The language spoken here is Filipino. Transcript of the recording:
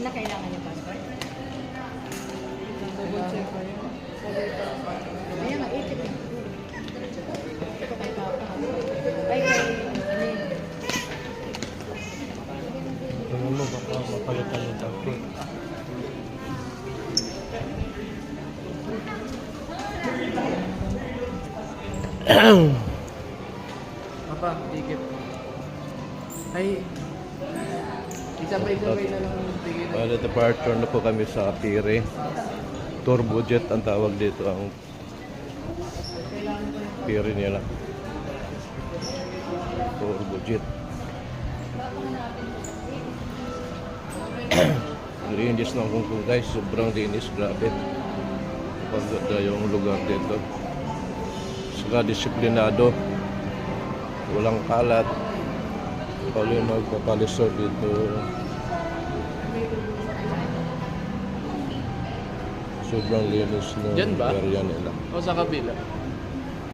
Hindi na kailangan yung passport. Double check ko yun. Kaya nga, 80 lang. Ito kay Papa. Ay, kay Anin. Ano mo, baka mapalitan yung dati. Papa, ticket. Ay, isabay-sabay na lang yung ticket. Bale, departure na po kami sa Pire. Turbojet ang tawag dito, ang Pire nila. Turbojet. Linis ng Hong Kong guys, sobrang linis, grabe. Paganda yung lugar dito. Saka disiplinado. Walang kalat. Pali magpapalisod dito. Sobrang linis ng Diyan ba? area nila. O sa kabila.